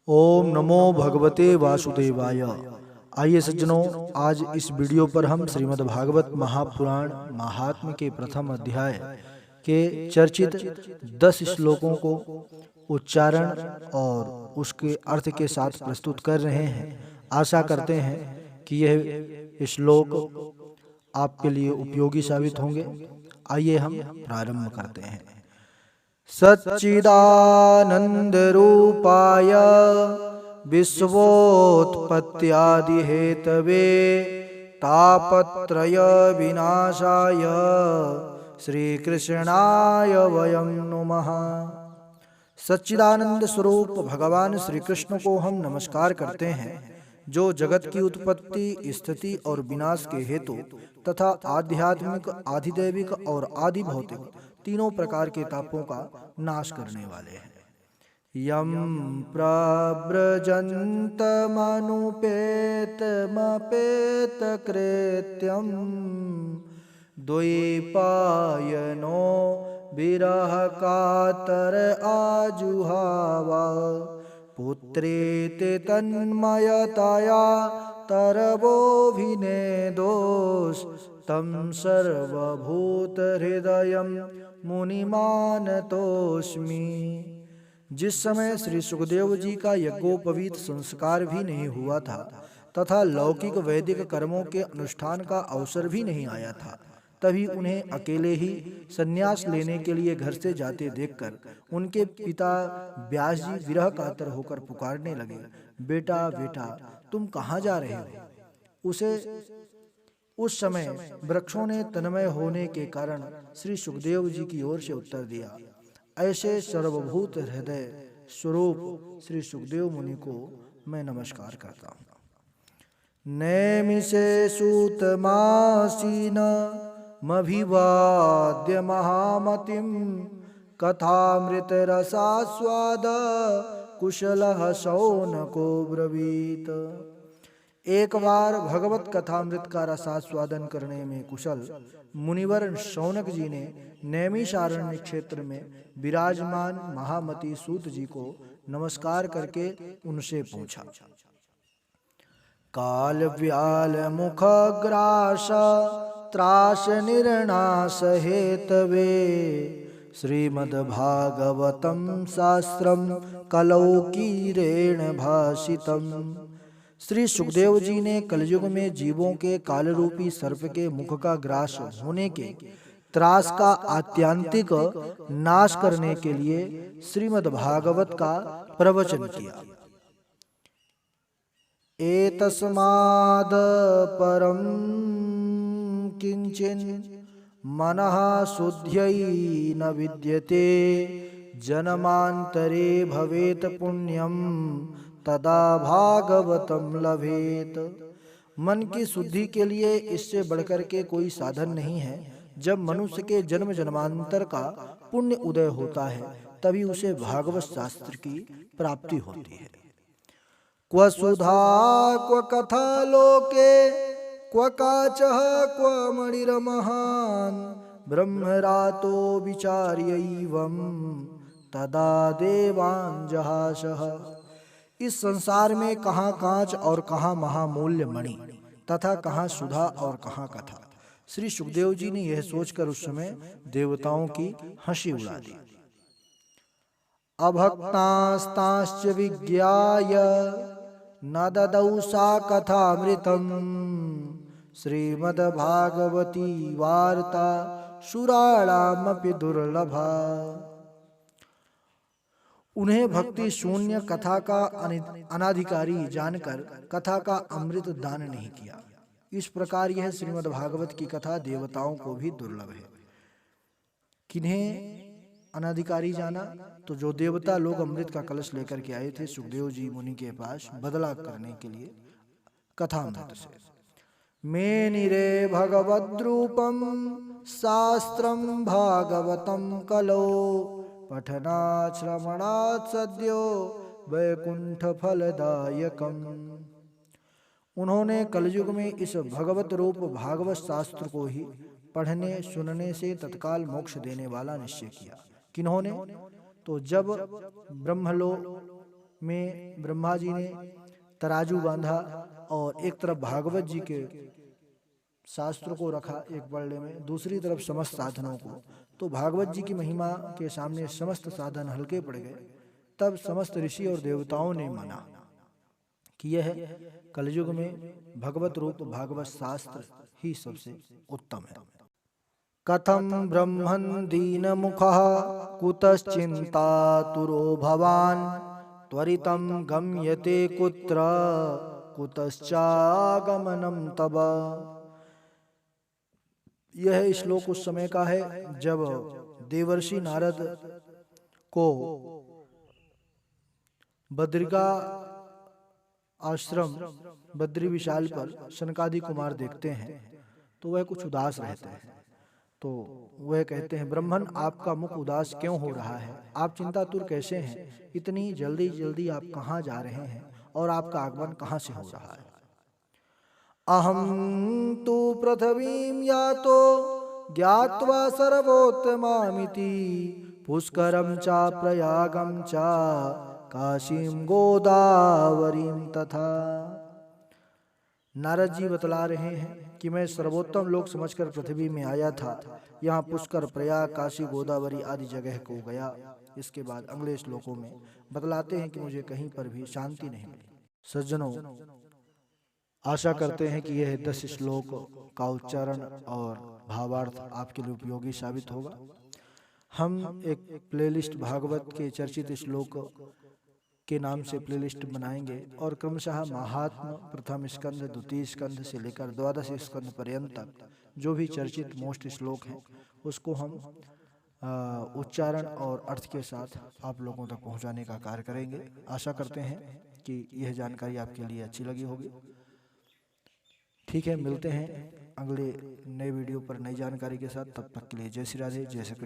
ओम नमो भगवते वासुदेवाय। आइए सज्जनों, आज इस वीडियो पर हम श्रीमद् भागवत महापुराण महात्म्य के प्रथम अध्याय के चर्चित 10 श्लोकों को उच्चारण और उसके अर्थ के साथ प्रस्तुत कर रहे हैं। आशा करते हैं कि यह श्लोक आपके लिए उपयोगी साबित होंगे। आइए हम प्रारंभ करते हैं। सच्चिदानंदरूपाय विश्वोत्पत्त्यादि हेतवे तापत्रय विनाशाय श्रीकृष्णाय वयं नुमः। सच्चिदानंद स्वरूप भगवान श्री कृष्ण को हम नमस्कार करते हैं, जो जगत की उत्पत्ति, स्थिति और विनाश के हेतु तथा आध्यात्मिक, आधिदैविक और आदि भौतिक तीनों प्रकार के तापों का नाश करने वाले हैं। यम प्रव्रजन्तमनुपेतमपेत कृत्यं द्वैपायनो विरह कातर आजुहावा पुत्रेति तन्मयतया तरवोऽभिनेदोस् तं सर्वभूतहृदयं मुनिमानतोऽस्मि। जिस समय श्री सुखदेव जी का यज्ञोपवीत संस्कार भी नहीं हुआ था तथा लौकिक वैदिक कर्मों के अनुष्ठान का अवसर भी नहीं आया था, तभी उन्हें अकेले ही संन्यास लेने के लिए घर से जाते देखकर उनके पिता व्यास जी विरह कातर होकर पुकारने लगे, बेटा बेटा तुम कहाँ जा रहे हो? उस समय वृक्षों ने तन्मय होने के कारण श्री सुखदेव जी की ओर से उत्तर दिया। ऐसे सर्वभूत हृदय स्वरूप श्री सुखदेव मुनि को मैं नमस्कार करता हूँ। नैमिषे सूतमासीन मभिवाद्य महामतिम कथामृत रसास्वाद कुशलः शौनको ब्रवीत। एक बार भगवत कथामृत का रसास्वादन करने में कुशल मुनिवर शौनक जी ने नैमिषारण्य क्षेत्र में विराजमान महामती सूत जी को नमस्कार करके उनसे पूछा। काल व्याल मुख ग्रास त्रास निर्णास हेतवे श्रीमद्भागवतं शास्त्रं कलौकीरेण भाषितम्। श्री सुखदेव जी ने कलयुग में जीवों के काल रूपी सर्प के मुख का ग्रास होने के त्रास का आत्यंतिक नाश करने के लिए श्रीमद् भागवत का प्रवचन किया। एतस्माद् परं किंचिन मनः शुद्ध्यै न विद्यते जन्मांतरे भवेत पुण्यम तदा भागवतम लभेत। मन की शुद्धि के लिए इससे बढ़कर के कोई साधन नहीं है। जब मनुष्य के जन्म जन्मांतर का पुण्य उदय होता है तभी उसे भागवत शास्त्र की प्राप्ति होती है। क्व सुधा क्व कथा लोके क्व काचः क्व मणिर्महान् ब्रह्मरातो विचार्यैवं तदा देवान् जहासः। इस संसार में कहाँ कांच और कहाँ महामूल्य मणि तथा कहाँ सुधा और कहाँ कथा। श्री सुखदेव जी ने यह सोचकर उस समय देवताओं की हंसी उड़ा दी। अभक्तास्तांश्च विज्ञाय न ददौ सा कथामृतम् श्रीमद्भागवती वार्ता सुराणामपि दुर्लभा। उन्हें भक्ति शून्य कथा का अनाधिकारी जानकर कथा का अमृत दान नहीं किया। इस प्रकार यह श्रीमद् भागवत की कथा देवताओं को भी दुर्लभ है। किन्हें अनाधिकारी जाना? तो जो देवता लोग अमृत का कलश लेकर के आए थे सुखदेव जी मुनि के पास बदला करने के लिए कथा अमृत से। मेनिरे भगवद्रूपम शास्त्रम भागवतम कलो पठनात् श्रवणात् सद्यो वैकुंठ फलदायकम्। उन्होंने कलयुग में इस भगवत रूप भागवत शास्त्र को ही पढ़ने सुनने से तत्काल मोक्ष देने वाला निश्चय किया। किन्होंने? तो जब ब्रह्मलोक में ब्रह्मा जी ने तराजू बांधा और एक तरफ भागवत जी के शास्त्र को रखा एक पलड़े में, दूसरी तरफ समस्त साधनों को। तो भागवत जी की महिमा के सामने समस्त साधन हल्के पड़ गए। तब समस्त ऋषि और देवताओं ने माना कि यह कलयुग में भगवत रूप भागवत शास्त्र ही सबसे उत्तम है। कथम ब्रह्मन् दीन मुखः कुतश्चिन्तातुरो भवान् त्वरितं गम्यते कुत्र कुतश्चागमनं तव। यह श्लोक उस समय का है जब देवर्षि नारद को बद्रिका आश्रम बद्री विशाल पर सनकादि कुमार देखते हैं तो वह कुछ उदास रहते हैं। तो वह कहते हैं, ब्रह्मन आपका मुख उदास क्यों हो रहा है? आप चिंतातुर कैसे हैं? इतनी जल्दी जल्दी आप कहाँ जा रहे हैं और आपका आगमन कहाँ से हो रहा है? अहम तु पृथ्वीं यातो ज्ञात्वा सर्वोत्तमामिति पुष्करं च प्रयागं च काशीं गोदावरीं तथा। नारद जी बतला रहे हैं कि मैं सर्वोत्तम लोक समझकर पृथ्वी में आया था। यहाँ पुष्कर, प्रयाग, काशी, गोदावरी आदि जगह को गया। इसके बाद अगले श्लोकों में बतलाते हैं कि मुझे कहीं पर भी शांति नहीं मिली। सज्जनों, आशा करते हैं कि यह 10 श्लोक का उच्चारण और भावार्थ आपके लिए उपयोगी साबित होगा। हम एक प्लेलिस्ट भागवत के चर्चित श्लोक के नाम से प्लेलिस्ट बनाएंगे और क्रमशः महात्म प्रथम स्कंध, द्वितीय स्कंध से लेकर 12 स्कंध पर्यंत तक जो भी चर्चित मोस्ट श्लोक हैं उसको हम उच्चारण और अर्थ के साथ आप लोगों तक पहुंचाने का कार्य करेंगे। आशा करते हैं कि यह जानकारी आपके लिए अच्छी लगी होगी। ठीक है, मिलते हैं अगले नए वीडियो पर नई जानकारी के साथ। तब तक के लिए जय श्री राधे, जय श्री कृष्ण।